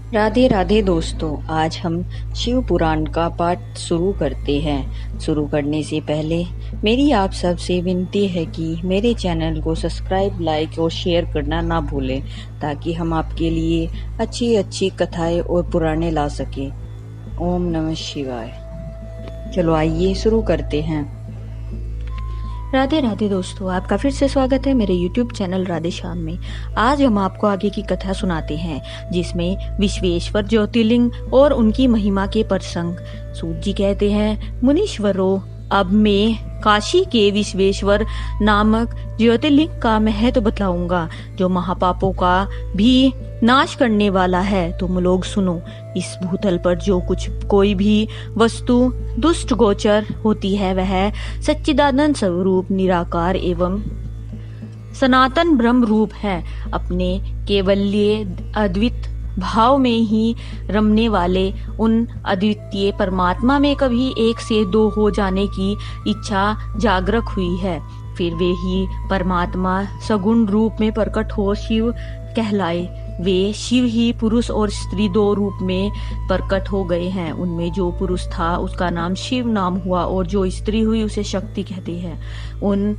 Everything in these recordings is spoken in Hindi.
राधे राधे दोस्तों, आज हम शिव पुराण का पाठ शुरू करते हैं। शुरू करने से पहले मेरी आप सबसे विनती है कि मेरे चैनल को सब्सक्राइब, लाइक और शेयर करना ना भूलें, ताकि हम आपके लिए अच्छी अच्छी कथाएं और पुराणे ला सकें। ओम नमः शिवाय। चलो आइए शुरू करते हैं। राधे राधे दोस्तों, आपका फिर से स्वागत है मेरे YouTube चैनल राधे श्याम में। आज हम आपको आगे की कथा सुनाते हैं, जिसमें विश्वेश्वर ज्योतिर्लिंग और उनकी महिमा के प्रसंग। सूत जी कहते हैं, मुनीश्वरों, अब मैं काशी के विश्वेश्वर नामक ज्योतिर्लिंग का महत्व बतलाऊंगा, जो महापापों का भी नाश करने वाला है। तुम लोग सुनो। इस भूतल पर जो कुछ कोई भी वस्तु दुष्ट गोचर होती है, वह सच्चिदानंद स्वरूप निराकार एवं सनातन ब्रह्म रूप है। अपने केवल्य अद्वित भाव में ही रमने वाले उन अद्वितीय परमात्मा में कभी एक से दो हो जाने की इच्छा जागृत हुई है। फिर वे ही परमात्मा सगुण रूप में प्रकट हो शिव कहलाए। वे शिव ही पुरुष और स्त्री दो रूप में प्रकट हो गए हैं। उनमें जो पुरुष था उसका नाम शिव नाम हुआ, और जो स्त्री हुई उसे शक्ति कहते हैं। उन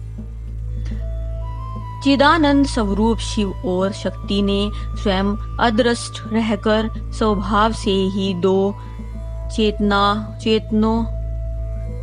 चिदानंद स्वरूप शिव और शक्ति ने स्वयं अदृष्ट रहकर स्वभाव से ही दो चेतनों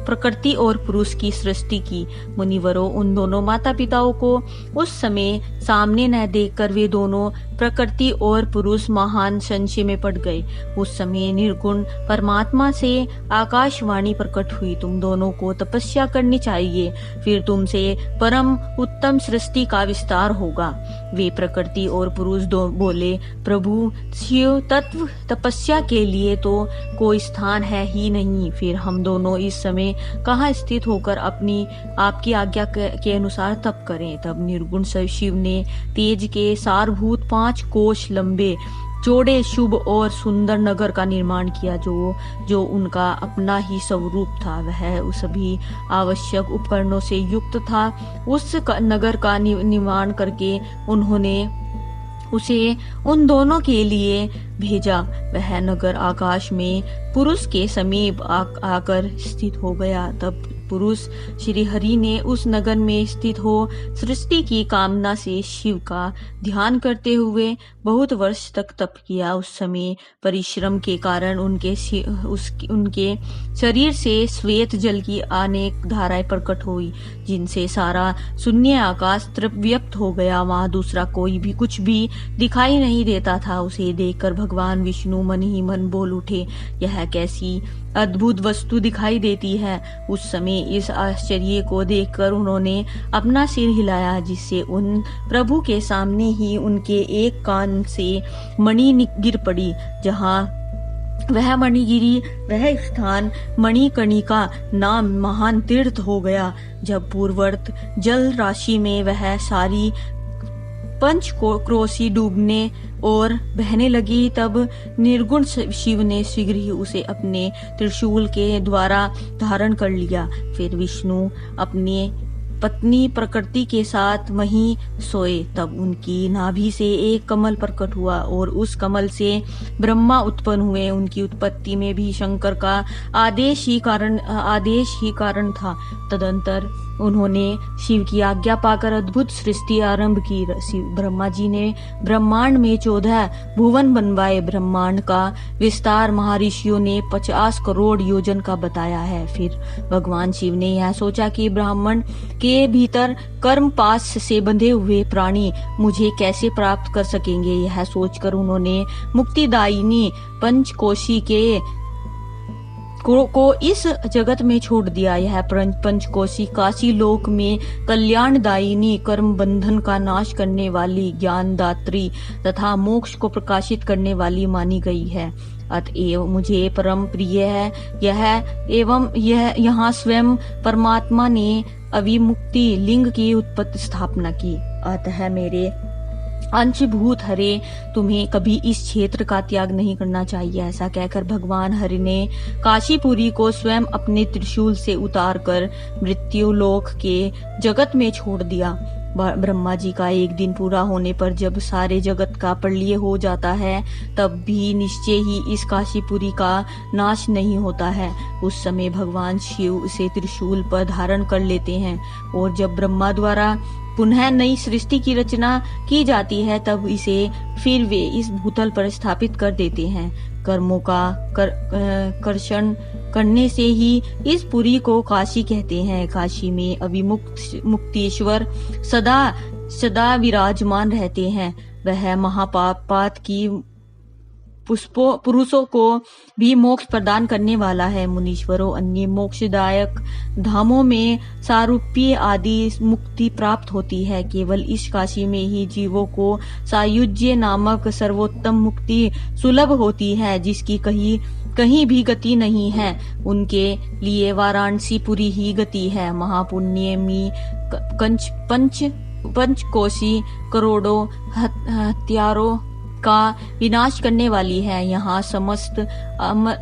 प्रकृति और पुरुष की सृष्टि की। मुनिवरों, उन दोनों माता पिताओं को उस समय सामने न देखकर वे दोनों प्रकृति और पुरुष महान संशय में पड़ गए। उस समय निर्गुण परमात्मा से आकाशवाणी प्रकट हुई, तुम दोनों को तपस्या करनी चाहिए, फिर तुमसे परम उत्तम सृष्टि का विस्तार होगा। वे प्रकृति और पुरुष दो बोले, प्रभु शिव तत्व तपस्या के लिए तो कोई स्थान है ही नहीं। फिर हम दोनों इस समय कहाँ स्थित होकर अपनी आपकी आज्ञा के अनुसार तप करें। तब निर्गुण शिव ने तेज के सारभूत 5 कोश लंबे चौड़े शुभ और सुंदर नगर का निर्माण किया, जो उनका अपना ही स्वरूप था। वह सभी आवश्यक उपकरणों से युक्त था। उस नगर का निर्माण करके उन्होंने उसे उन दोनों के लिए भेजा। वह नगर आकाश में पुरुष के समीप आकर स्थित हो गया। तब पुरुष श्री हरि ने उस नगर में स्थित हो सृष्टि की कामना से शिव का ध्यान करते हुए बहुत वर्ष तक तप किया। उस समय परिश्रम के कारण उनके शरीर से श्वेत जल की अनेक धाराएं प्रकट हुई, जिनसे सारा शून्य आकाश तृप्त हो गया। वहां दूसरा कोई भी कुछ भी दिखाई नहीं देता था। उसे देखकर भगवान विष्णु मन ही मन बोल उठे, यह कैसी अद्भुत वस्तु दिखाई देती है। उस समय इस आश्चर्य को देखकर उन्होंने अपना सिर हिलाया, जिससे उन प्रभु के सामने ही उनके एक कान से मणि गिर पड़ी। जहाँ वह मणि गिरी, वह स्थान मणिकर्णिका नाम महान तीर्थ हो गया। जब पूर्ववर्त जल राशि में वह सारी पंच क्रोशी डूबने और बहने लगी, तब निर्गुण शिव ने शीघ्र ही उसे अपने त्रिशूल के द्वारा धारण कर लिया। फिर विष्णु अपने पत्नी प्रकृति के साथ वहीं सोए। तब उनकी नाभि से एक कमल प्रकट हुआ और उस कमल से ब्रह्मा उत्पन्न हुए। उनकी उत्पत्ति में भी शंकर का आदेश ही कारण था। तदंतर उन्होंने शिव की आज्ञा पाकर अद्भुत सृष्टि आरंभ की। ब्रह्मा जी ने ब्रह्मांड में 14 भुवन बनवाए। ब्रह्मांड का विस्तार महर्षियों ने 50 करोड़ योजन का बताया है। फिर भगवान शिव ने यह सोचा कि ब्राह्मण के भीतर कर्म पाश से बंधे हुए प्राणी मुझे कैसे प्राप्त कर सकेंगे। यह सोचकर उन्होंने मुक्तिदायिनी पंचकोशी को इस जगत में छोड़ दिया। यह पंचकोशी काशी लोक में कल्याणदायिनी, कर्म बंधन का नाश करने वाली, ज्ञानदात्री तथा मोक्ष को प्रकाशित करने वाली मानी गई है। अतएव मुझे परम प्रिय है यह यहाँ स्वयं परमात्मा ने अविमुक्ति लिंग की उत्पत्ति स्थापना की। अतः मेरे अंशभूत हरे, तुम्हें कभी इस क्षेत्र का त्याग नहीं करना चाहिए। ऐसा कहकर भगवान हरि ने काशीपुरी को स्वयं अपने त्रिशूल से उतारकर मृत्यु लोक के जगत में छोड़ दिया। ब्रह्मा जी का एक दिन पूरा होने पर जब सारे जगत का प्रलय हो जाता है तब भी निश्चय ही इस काशीपुरी का नाश नहीं होता है। उस समय भगवान शिव उसे त्रिशूल पर धारण कर लेते हैं और जब ब्रह्मा द्वारा पुनः नई सृष्टि की रचना की जाती है तब इसे फिर वे इस भूतल पर स्थापित कर देते हैं। कर्मों का कर्षण करने से ही इस पुरी को काशी कहते हैं। काशी में मुक्तेश्वर सदा सदा विराजमान रहते हैं। वह महापात की पुरुषों को भी मोक्ष प्रदान करने वाला है। मुनीश्वरों, अन्य मोक्षदायक धामों में सारूप्य आदि मुक्ति प्राप्त होती है। केवल इस काशी में ही जीवों को सायुज्य नामक सर्वोत्तम मुक्ति सुलभ होती है, जिसकी कहीं भी गति नहीं है। उनके लिए वाराणसी पुरी ही गति है। महापुण्यमी पंचकोशी करोड़ों हत्यारों का विनाश करने वाली है। यहाँ समस्त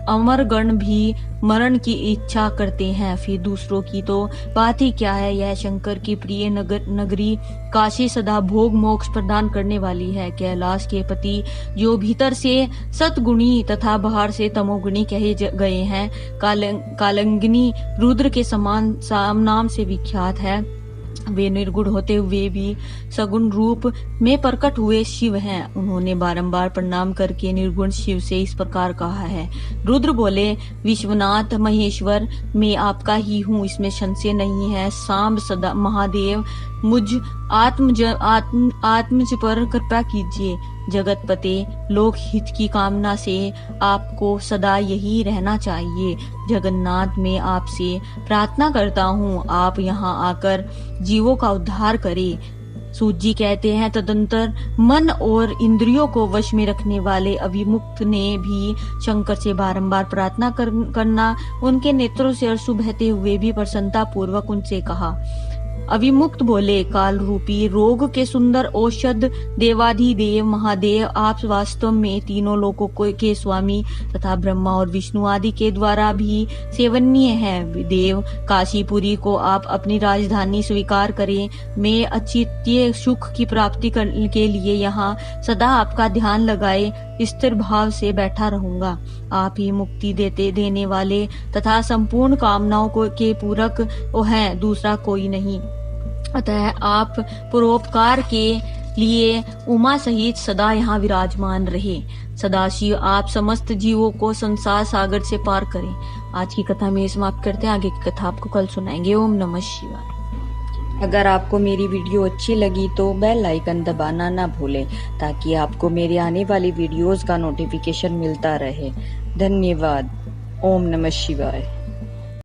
अमरगण भी मरण की इच्छा करते हैं, फिर दूसरों की तो बात ही क्या है। यह शंकर की प्रिय नगरी काशी सदा भोग मोक्ष प्रदान करने वाली है। कैलाश के पति जो भीतर से सतगुणी तथा बाहर से तमोगुणी कहे गए हैं, कालंगिनी रुद्र के समान नाम से विख्यात है। वे निर्गुण होते हुए भी सगुण रूप में प्रकट हुए शिव हैं। उन्होंने बारंबार प्रणाम करके निर्गुण शिव से इस प्रकार कहा है। रुद्र बोले, विश्वनाथ महेश्वर मैं आपका ही हूँ, इसमें संशय नहीं है। सांब सदा महादेव मुझ आत्मज पर कृपा कीजिए। जगतपते लोक हित की कामना से आपको सदा यही रहना चाहिए। जगन्नाथ मैं आपसे प्रार्थना करता हूँ, आप यहाँ आकर जीवों का उद्धार करें। सूत जी कहते हैं, तदंतर मन और इंद्रियों को वश में रखने वाले अभिमुक्त ने भी शंकर से बारंबार प्रार्थना करना उनके नेत्रों से अश्रु बहते हुए भी प्रसन्नता पूर्वक उनसे कहा। अभिमुक्त बोले, काल रूपी रोग के सुंदर औषध देवाधिदेव महादेव आप वास्तव में तीनों लोकों के स्वामी तथा ब्रह्मा और विष्णु आदि के द्वारा भी सेवनीय है। देव काशीपुरी को आप अपनी राजधानी स्वीकार करें। मैं अचिंत्य सुख की प्राप्ति के लिए यहाँ सदा आपका ध्यान लगाए स्थिर भाव से बैठा रहूंगा। आप ही मुक्ति देने वाले तथा संपूर्ण कामनाओं के पूरक हैं, दूसरा कोई नहीं। अतः आप परोपकार के लिए उमा सहित सदा यहाँ विराजमान रहे। सदाशिव आप समस्त जीवों को संसार सागर से पार करें। आज की कथा में समाप्त करते हैं, आगे की कथा आपको कल सुनाएंगे। ओम नमः शिवाय। अगर आपको मेरी वीडियो अच्छी लगी तो बेल आइकन दबाना ना भूलें, ताकि आपको मेरे आने वाली वीडियोस का नोटिफिकेशन मिलता रहे। धन्यवाद। ओम नमः शिवाय।